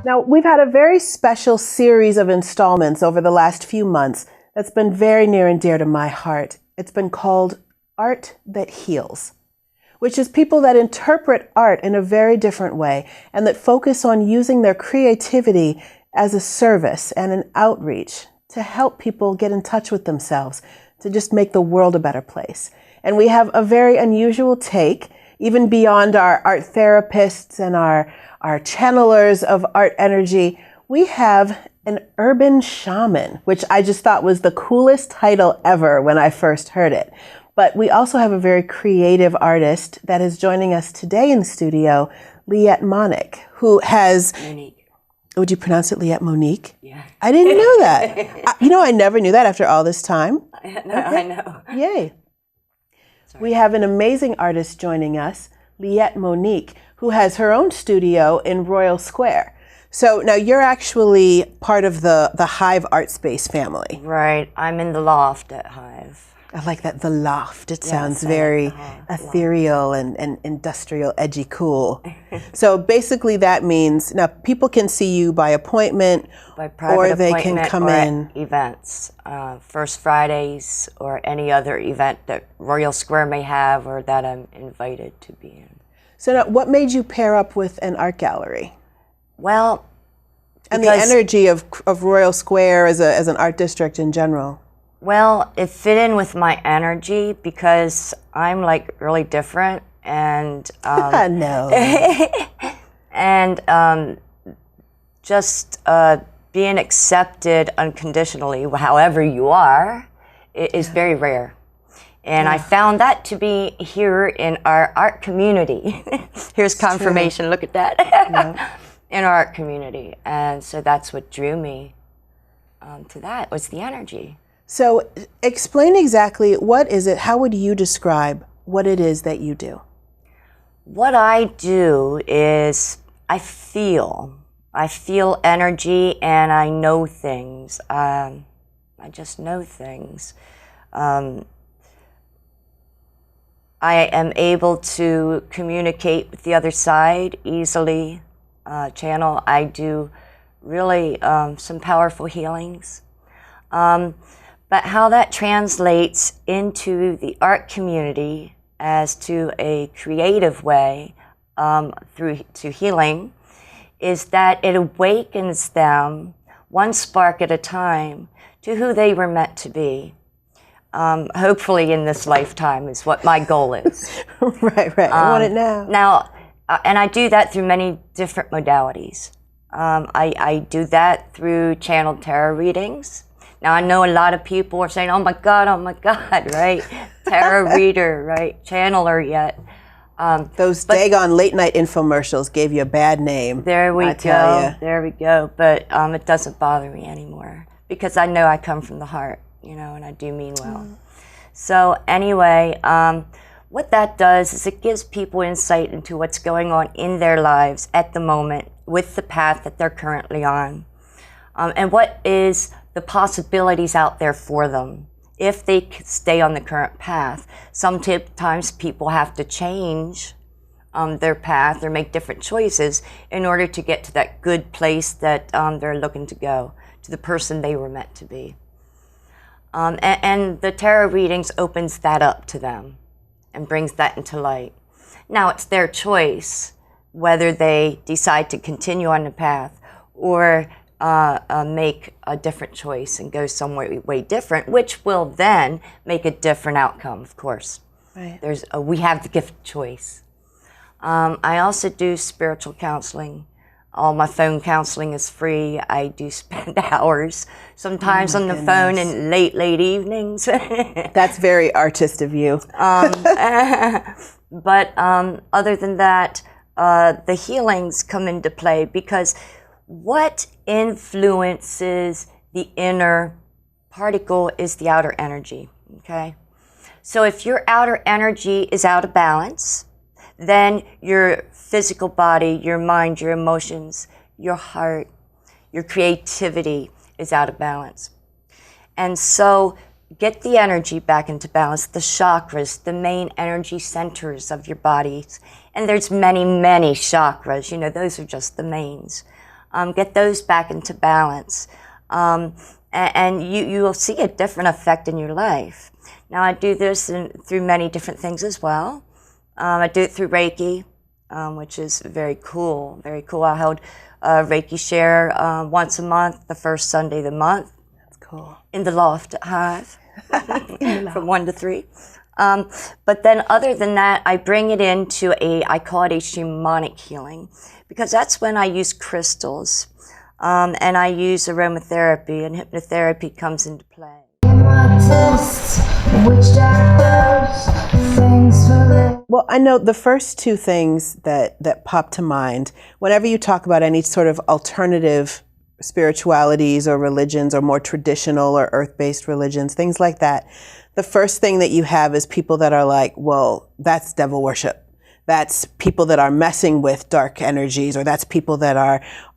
Now, we've had a very special series of installments over the last few months that's been very near and dear to my heart. It's been called Art That Heals, which is people that interpret art in a very different way and that focus on using their creativity as a service and an outreach to help people get in touch with themselves, to just make the world a better place. And we have a very unusual take, even beyond our art therapists and our channelers of art energy. We have an urban shaman, which I just thought was the coolest title ever when I first heard it. But we also have a very creative artist that is joining us today in the studio, Liette Monic, who has... Monic. Would you pronounce it Liette Monique? Yeah. I didn't know that. I never knew that after all this time. I know. Yay. Sorry. We have an amazing artist joining us, Liette Monique, who has her own studio in Royal Square. So now you're actually part of the Hive Art Space family. Right. I'm in the loft at Hive. I like that, the loft. It Yes, sounds very ethereal and industrial, edgy, cool. So basically that means, now people can see you by appointment, By private or they appointment can come or in. at events. First Fridays or any other event that Royal Square may have or that I'm invited to be in. So now, what made you pair up with an art gallery? Well, And the energy of Royal Square as an art district in general. Well, it fit in with my energy because I'm like really different and No. and just being accepted unconditionally, however you are, is very rare. And I found that to be here in our art community. Here's confirmation. True. Look at that. Yeah. In our art community, and so that's what drew me to that, was the energy. So explain exactly, what is it, how would you describe what it is that you do? What I do is I feel energy and I know things. I just know things. I am able to communicate with the other side easily, channel. I do really some powerful healings. But how that translates into the art community as to a creative way through to healing is that it awakens them one spark at a time to who they were meant to be. Hopefully in this lifetime is what my goal is. Right. I want it now. Now, and I do that through many different modalities. I do that through channeled tarot readings. Now, I know a lot of people are saying, oh my God, right? Tarot reader, right? Channeler yet. Those daggone late night infomercials gave you a bad name. There we go. There we go. But it doesn't bother me anymore because I know I come from the heart, and I do mean well. So anyway, what that does is it gives people insight into what's going on in their lives at the moment with the path that they're currently on. And what is the possibilities out there for them if they stay on the current path. Sometimes people have to change their path or make different choices in order to get to that good place that they're looking to go, to the person they were meant to be. And the tarot readings opens that up to them and brings that into light. Now it's their choice whether they decide to continue on the path or make a different choice and go somewhere way different, which will then make a different outcome, of course. Right. We have the gift of choice. I also do spiritual counseling. All my phone counseling is free. I do spend hours, sometimes on the phone in late evenings. That's very artist of you. But other than that, the healings come into play because what influences the inner particle is the outer energy, okay? So if your outer energy is out of balance, then your physical body, your mind, your emotions, your heart, your creativity is out of balance. And so get the energy back into balance, the chakras, the main energy centers of your bodies. And there's many, many chakras, you know, those are just the mains. Get those back into balance. And you will see a different effect in your life. Now, I do this through many different things as well. I do it through Reiki, which is very cool, very cool. I hold Reiki share once a month, the first Sunday of the month. That's cool. In the loft at Hive, from 1 to 3. But then other than that, I bring it into I call it a shamanic healing, because that's when I use crystals, and I use aromatherapy, and hypnotherapy comes into play. Well, I know the first two things that pop to mind, whenever you talk about any sort of alternative spiritualities or religions or more traditional or earth-based religions, things like that, the first thing that you have is people that are like, well, that's devil worship. That's people that are messing with dark energies, or that's people that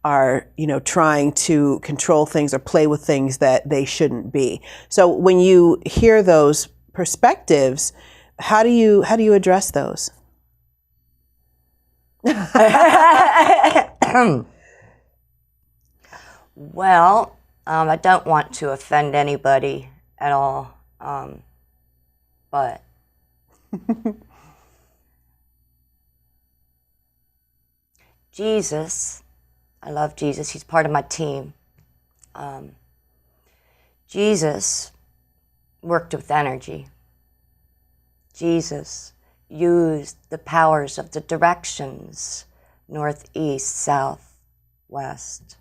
are you know, trying to control things or play with things that they shouldn't be. So when you hear those perspectives, how do you address those? Well, I don't want to offend anybody at all, but Jesus, I love Jesus. He's part of my team. Jesus worked with energy. Jesus used the powers of the directions, north, east, south, west,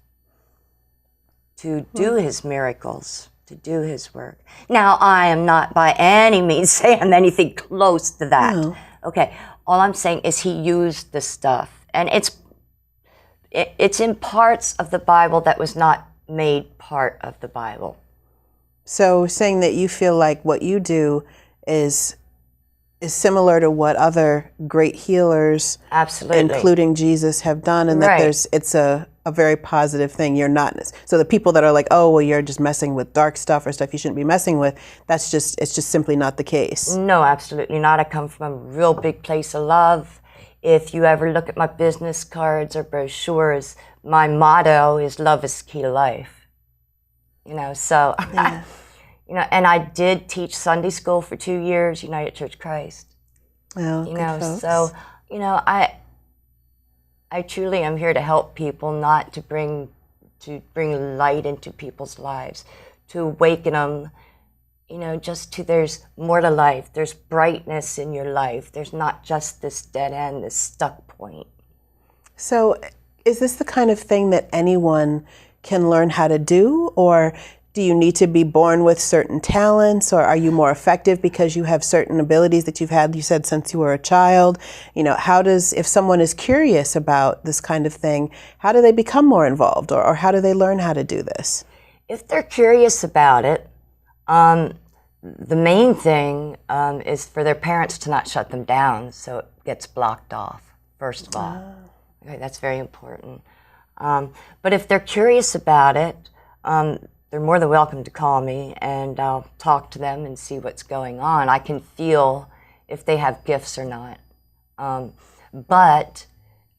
to do his miracles, to do his work. Now, I am not by any means saying I'm anything close to that. No. Okay, all I'm saying is he used the stuff, and it's in parts of the Bible that was not made part of the Bible. So saying that you feel like what you do is similar to what other great healers, absolutely, including Jesus, have done, and that it's a very positive thing. You're not, so the people that are like, oh, well, you're just messing with dark stuff or stuff you shouldn't be messing with, it's just simply not the case. No, absolutely not. I come from a real big place of love. If you ever look at my business cards or brochures, my motto is love is key to life. You know, so, yeah. You know, and I did teach Sunday school for 2 years, United Church Christ. Oh, you know, folks. So, you know, I truly am here to help people, not to bring light into people's lives, to awaken them, you know, just to there's more to life. There's brightness in your life. There's not just this dead end, this stuck point. So is this the kind of thing that anyone can learn how to do, or do you need to be born with certain talents, or are you more effective because you have certain abilities that you've had, you said, since you were a child? You know, if someone is curious about this kind of thing, how do they become more involved, or how do they learn how to do this? If they're curious about it, the main thing is for their parents to not shut them down so it gets blocked off, first of all. Okay, that's very important. But if they're curious about it, they're more than welcome to call me, and I'll talk to them and see what's going on. I can feel if they have gifts or not. But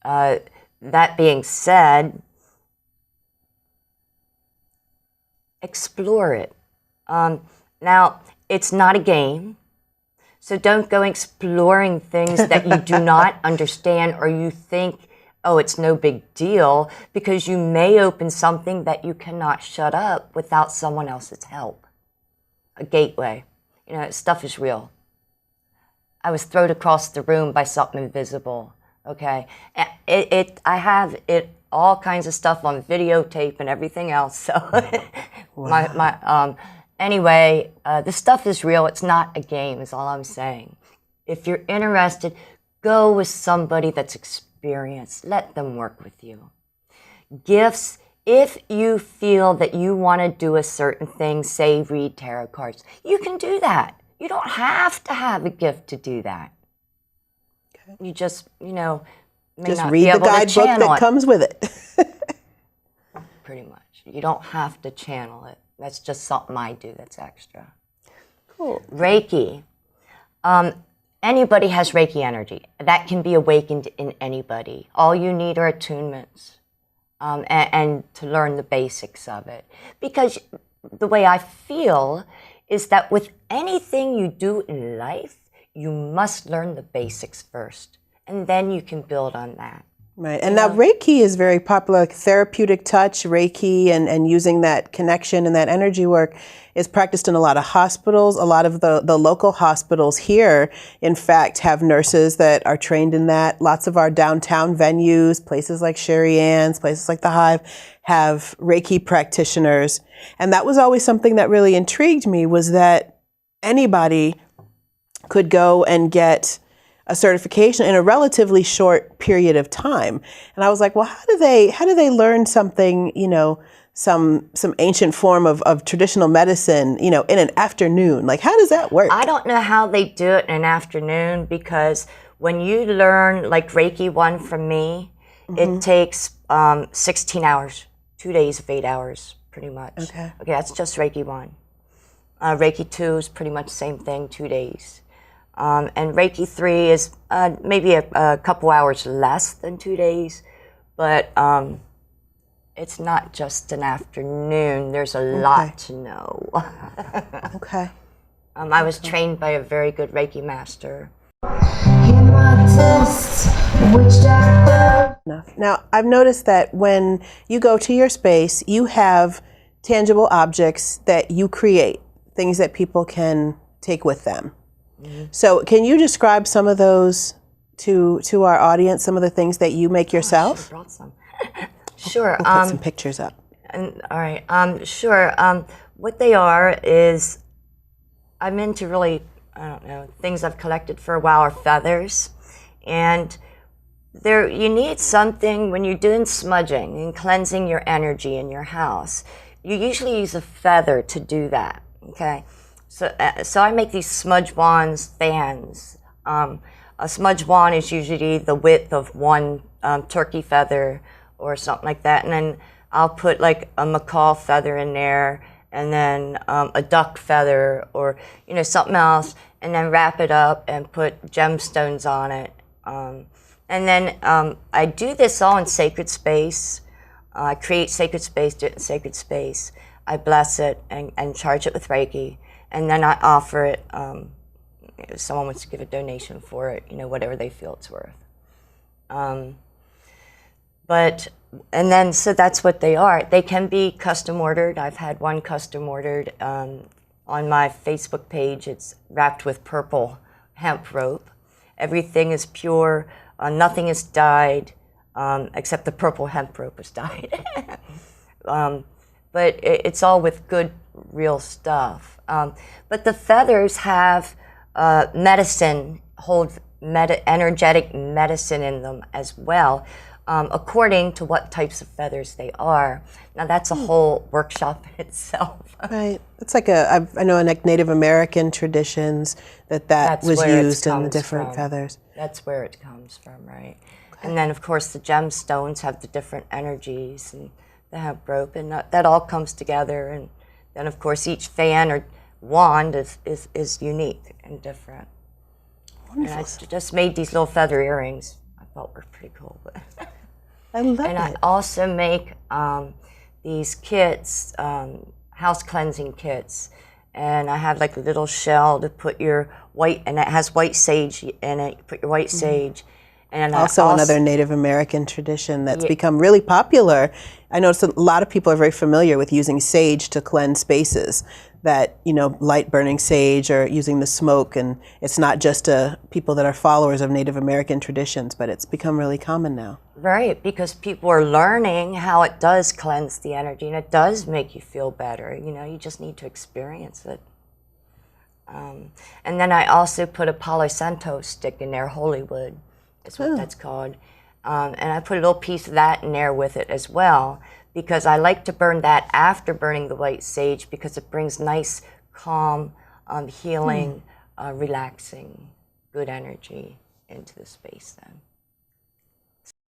that being said, explore it. Now, it's not a game, so don't go exploring things that you do not understand or you think, oh, it's no big deal, because you may open something that you cannot shut up without someone else's help. A gateway. You know, stuff is real. I was thrown across the room by something invisible, okay? I have all kinds of stuff on videotape and everything else, so wow. Anyway, the stuff is real. It's not a game, is all I'm saying. If you're interested, go with somebody that's experienced. Let them work with you. Gifts, if you feel that you want to do a certain thing, say read tarot cards, you can do that. You don't have to have a gift to do that. Okay. You just, you know, may just not read be able the guidebook that comes with it. Pretty much. You don't have to channel it. That's just something I do that's extra. Reiki. Anybody has Reiki energy. That can be awakened in anybody. All you need are attunements and to learn the basics of it. Because the way I feel is that with anything you do in life, you must learn the basics first, and then you can build on that. Right. And now Reiki is very popular, like therapeutic touch, Reiki, and using that connection and that energy work is practiced in a lot of hospitals. A lot of the local hospitals here, in fact, have nurses that are trained in that. Lots of our downtown venues, places like Sherry Ann's, places like the Hive, have Reiki practitioners. And that was always something that really intrigued me, was that anybody could go and get a certification in a relatively short period of time. And I was like, well, how do they learn something, some ancient form of traditional medicine, in an afternoon? Like, how does that work? I don't know how they do it in an afternoon, because when you learn like Reiki 1 from me, it takes 16 hours, 2 days of 8 hours, pretty much. Okay, that's just Reiki 1. Reiki 2 is pretty much the same thing, 2 days. And Reiki 3 is maybe a couple hours less than 2 days, but it's not just an afternoon. There's a lot to know. Okay. I was trained by a very good Reiki master. Now, I've noticed that when you go to your space, you have tangible objects that you create, things that people can take with them. So can you describe some of those to our audience, some of the things that you make yourself? I should have brought some. Sure. We'll put some pictures up. All right. Sure. What they are is, I'm into really, things I've collected for a while are feathers. And you need something when you're doing smudging and cleansing your energy in your house. You usually use a feather to do that, okay? So I make these smudge wands fans. A smudge wand is usually the width of one turkey feather or something like that. And then I'll put like a macaw feather in there, and then a duck feather, or something else, and then wrap it up and put gemstones on it. And then I do this all in sacred space. I create sacred space, do it in sacred space. I bless it and charge it with Reiki. And then I offer it, if someone wants to give a donation for it, whatever they feel it's worth. So that's what they are. They can be custom ordered. I've had one custom ordered. On my Facebook page, it's wrapped with purple hemp rope. Everything is pure. Nothing is dyed, except the purple hemp rope is dyed. But it's all with good, real stuff. But the feathers have hold energetic medicine in them as well, according to what types of feathers they are. Now that's a whole workshop in itself. Right. It's like I know in like Native American traditions that was used in the different feathers. That's where it comes from, right? Okay. And then of course the gemstones have the different energies, and the hemp rope, and that all comes together. And then of course each fan or wand is unique and different. Wonderful. And I just made these little feather earrings. I thought were pretty cool. I love it. And I also make these kits, house cleansing kits. And I have like a little shell to put your white, and it has white sage in it. You put your white sage. And also another Native American tradition that's become really popular. I noticed a lot of people are very familiar with using sage to cleanse spaces. That, light burning sage or using the smoke, and it's not just people that are followers of Native American traditions, but it's become really common now. Right, because people are learning how it does cleanse the energy, and it does make you feel better. You just need to experience it. And then I also put a Palo Santo stick in there, holy wood is what that's called. And I put a little piece of that in there with it as well, because I like to burn that after burning the white sage, because it brings nice, calm, healing, relaxing, good energy into the space then.